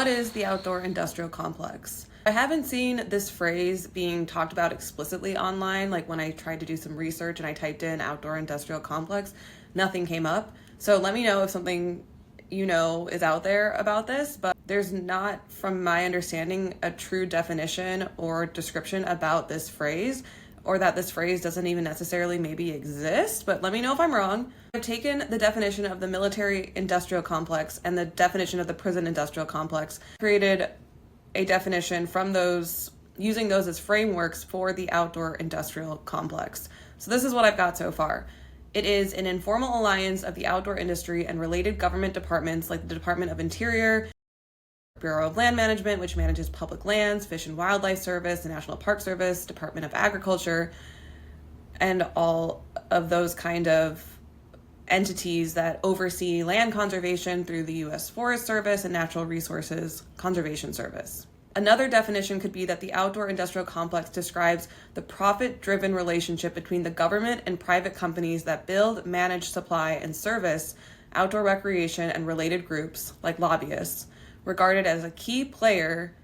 what is the outdoor industrial complex? I haven't seen this phrase being talked about explicitly online. Like when I tried to do some research and I typed in outdoor industrial complex, nothing came up. So let me know if something is out there about this, but there's not, from my understanding, a true definition or description about this phrase, or that this phrase doesn't even necessarily maybe exist, but let me know if I'm wrong. I've taken the definition of the military industrial complex and the definition of the prison industrial complex, created a definition from those, using those as frameworks for the outdoor industrial complex. So this is what I've got so far. It is an informal alliance of the outdoor industry and related government departments like the Department of Interior, Bureau of Land Management, which manages public lands, Fish and Wildlife Service, the National Park Service, Department of Agriculture, and all of those kind of entities that oversee land conservation through the U.S. Forest Service and Natural Resources Conservation Service. Another definition could be that the outdoor industrial complex describes the profit-driven relationship between the government and private companies that build, manage, supply, and service outdoor recreation and related groups, like lobbyists, regarded as a key player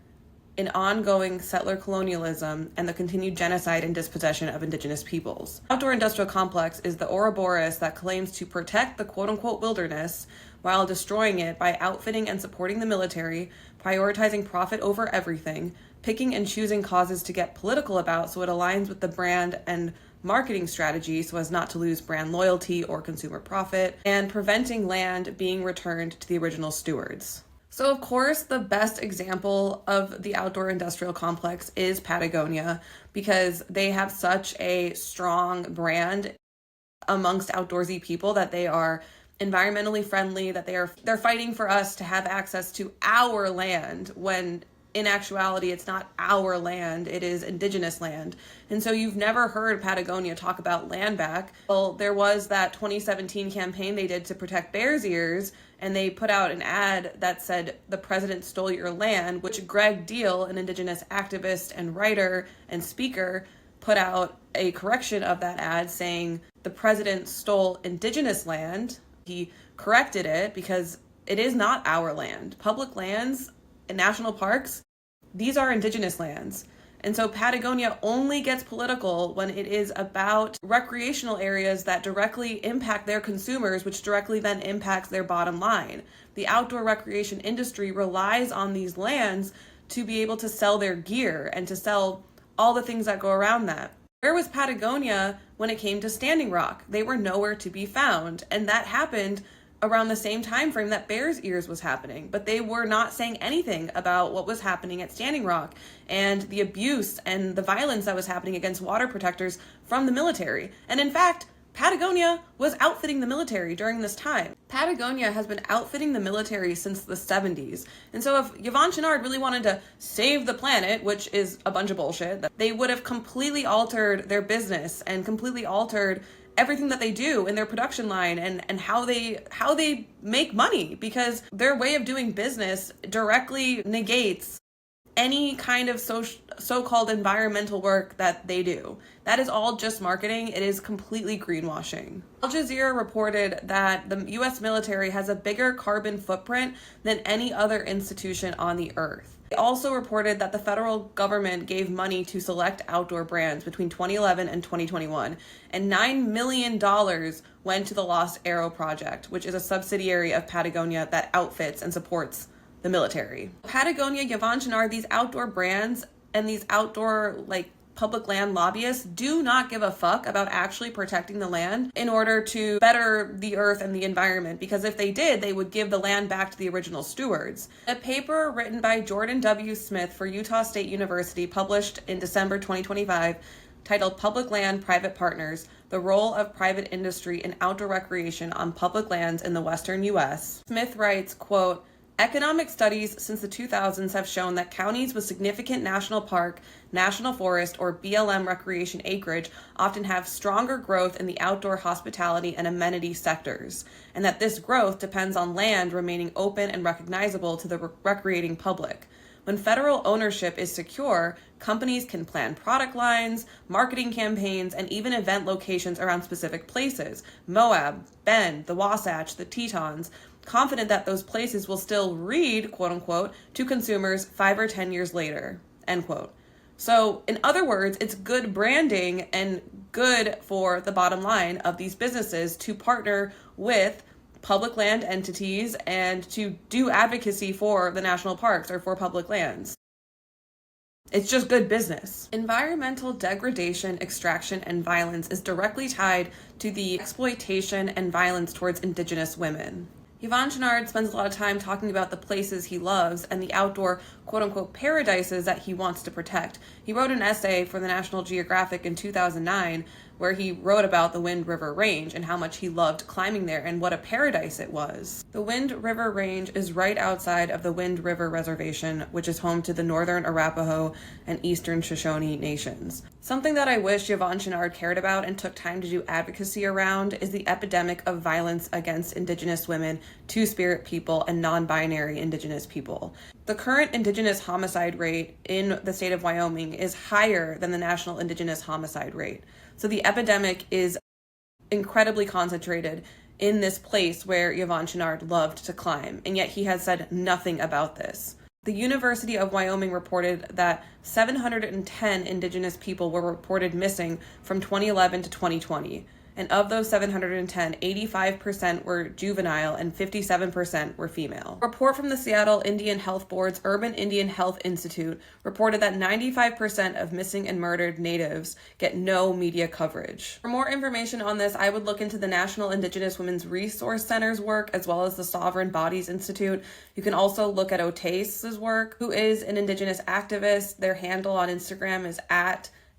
in ongoing settler colonialism and the continued genocide and dispossession of Indigenous peoples. Outdoor industrial complex is the Ouroboros that claims to protect the quote-unquote wilderness while destroying it by outfitting and supporting the military, prioritizing profit over everything, picking and choosing causes to get political about so it aligns with the brand and marketing strategy so as not to lose brand loyalty or consumer profit, and preventing land being returned to the original stewards. So of course, the best example of the outdoor industrial complex is Patagonia, because they have such a strong brand amongst outdoorsy people that they are environmentally friendly, that they're fighting for us to have access to our land, when in actuality it's not our land, it is Indigenous land. And so you've never heard Patagonia talk about land back. Well, there was that 2017 campaign they did to protect bears' ears, and they put out an ad that said, "The president stole your land," which Greg Deal, an Indigenous activist and writer and speaker, put out a correction of that ad saying, "The president stole Indigenous land." He corrected it because it is not our land. Public lands and national parks, these are Indigenous lands. And so Patagonia only gets political when it is about recreational areas that directly impact their consumers, which directly then impacts their bottom line. The outdoor recreation industry relies on these lands to be able to sell their gear and to sell all the things that go around that. Where was Patagonia when it came to Standing Rock? They were nowhere to be found. And that happened around the same time frame that Bears Ears was happening, but they were not saying anything about what was happening at Standing Rock and the abuse and the violence that was happening against water protectors from the military. And in fact, Patagonia was outfitting the military during this time. Patagonia has been outfitting the military since the 70s. And so if Yvon Chouinard really wanted to save the planet, which is a bunch of bullshit, they would have completely altered their business and completely altered everything that they do in their production line and how they make money, because their way of doing business directly negates any kind of so-called environmental work that they do. That is all just marketing. It is completely greenwashing. Al Jazeera reported that the US military has a bigger carbon footprint than any other institution on the earth. They also reported that the federal government gave money to select outdoor brands between 2011 and 2021, and $9 million went to the Lost Arrow Project, which is a subsidiary of Patagonia that outfits and supports the military. Patagonia, Yvon Chouinard, these outdoor brands and these outdoor public land lobbyists do not give a fuck about actually protecting the land in order to better the earth and the environment, because if they did, they would give the land back to the original stewards. A paper written by Jordan W. Smith for Utah State University, published in December 2025, titled "Public Land Private Partners: The Role of Private Industry in Outdoor Recreation on Public Lands in the Western U.S." Smith writes, quote, "Economic studies since the 2000s have shown that counties with significant national park, national forest, or BLM recreation acreage often have stronger growth in the outdoor hospitality and amenity sectors, and that this growth depends on land remaining open and recognizable to the recreating public. When federal ownership is secure, companies can plan product lines, marketing campaigns, and even event locations around specific places: Moab, Bend, the Wasatch, the Tetons. confident that those places will still read, quote unquote, to consumers 5 or 10 years later, end quote. So in other words, it's good branding and good for the bottom line of these businesses to partner with public land entities and to do advocacy for the national parks or for public lands. It's just good business. Environmental degradation, extraction, and violence is directly tied to the exploitation and violence towards Indigenous women. Yvon Chouinard spends a lot of time talking about the places he loves and the outdoor quote-unquote paradises that he wants to protect. He wrote an essay for the National Geographic in 2009 where he wrote about the Wind River Range and how much he loved climbing there and what a paradise it was. The Wind River Range is right outside of the Wind River Reservation, which is home to the Northern Arapaho and Eastern Shoshone nations. Something that I wish Yvon Chouinard cared about and took time to do advocacy around is the epidemic of violence against Indigenous women, Two-Spirit people, and non-binary Indigenous people. The current Indigenous homicide rate in the state of Wyoming is higher than the national Indigenous homicide rate. So the epidemic is incredibly concentrated in this place where Yvon Chouinard loved to climb, and yet he has said nothing about this. The University of Wyoming reported that 710 Indigenous people were reported missing from 2011 to 2020. And of those 710, 85% were juvenile and 57% were female. A report from the Seattle Indian Health Board's Urban Indian Health Institute reported that 95% of missing and murdered natives get no media coverage. For more information on this, I would look into the National Indigenous Women's Resource Center's work as well as the Sovereign Bodies Institute. You can also look at Otase's work, who is an Indigenous activist. Their handle on Instagram is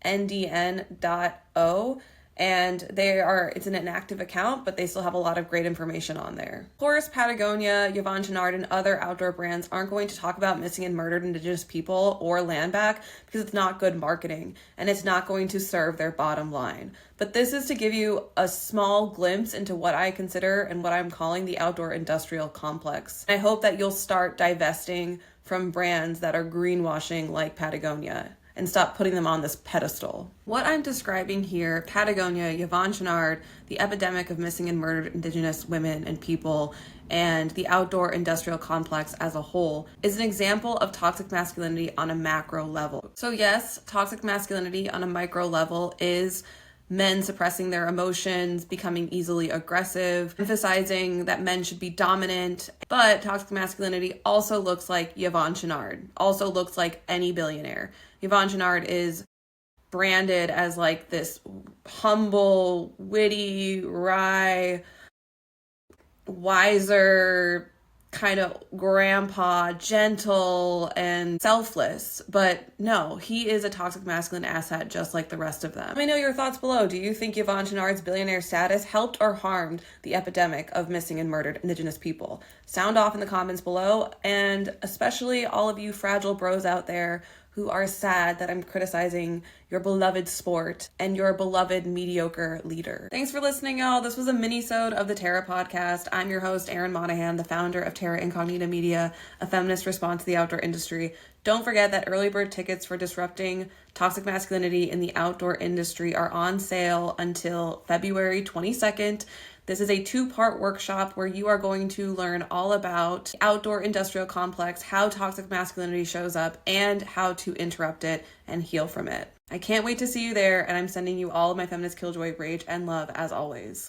@ndn.o. And it's an inactive account, but they still have a lot of great information on there. Of course, Patagonia, Yvon Chouinard, and other outdoor brands aren't going to talk about missing and murdered Indigenous people or land back because it's not good marketing and it's not going to serve their bottom line. But this is to give you a small glimpse into what I consider and what I'm calling the outdoor industrial complex. I hope that you'll start divesting from brands that are greenwashing like Patagonia and stop putting them on this pedestal. What I'm describing here, Patagonia, Yvon Chouinard, the epidemic of missing and murdered Indigenous women and people, and the outdoor industrial complex as a whole, is an example of toxic masculinity on a macro level. So yes, toxic masculinity on a micro level is men suppressing their emotions, becoming easily aggressive, emphasizing that men should be dominant. But toxic masculinity also looks like Yvon Chouinard, also looks like any billionaire. Yvon Chouinard is branded as like this humble, witty, wry, wiser, kind of grandpa, gentle and selfless. But no, he is a toxic masculine asshat just like the rest of them. Let me know your thoughts below. Do you think Yvon Chouinard's billionaire status helped or harmed the epidemic of missing and murdered Indigenous people? Sound off in the comments below, and especially all of you fragile bros out there who are sad that I'm criticizing your beloved sport and your beloved mediocre leader. Thanks for listening, y'all. This was a mini-sode of the Terra Podcast. I'm your host, Erin Monahan, the founder of Terra Incognita Media, a feminist response to the outdoor industry. Don't forget that early bird tickets for Disrupting Toxic Masculinity in the Outdoor Industry are on sale until February 22nd. This is a 2-part workshop where you are going to learn all about the outdoor industrial complex, how toxic masculinity shows up, and how to interrupt it and heal from it. I can't wait to see you there, and I'm sending you all of my feminist killjoy rage and love as always.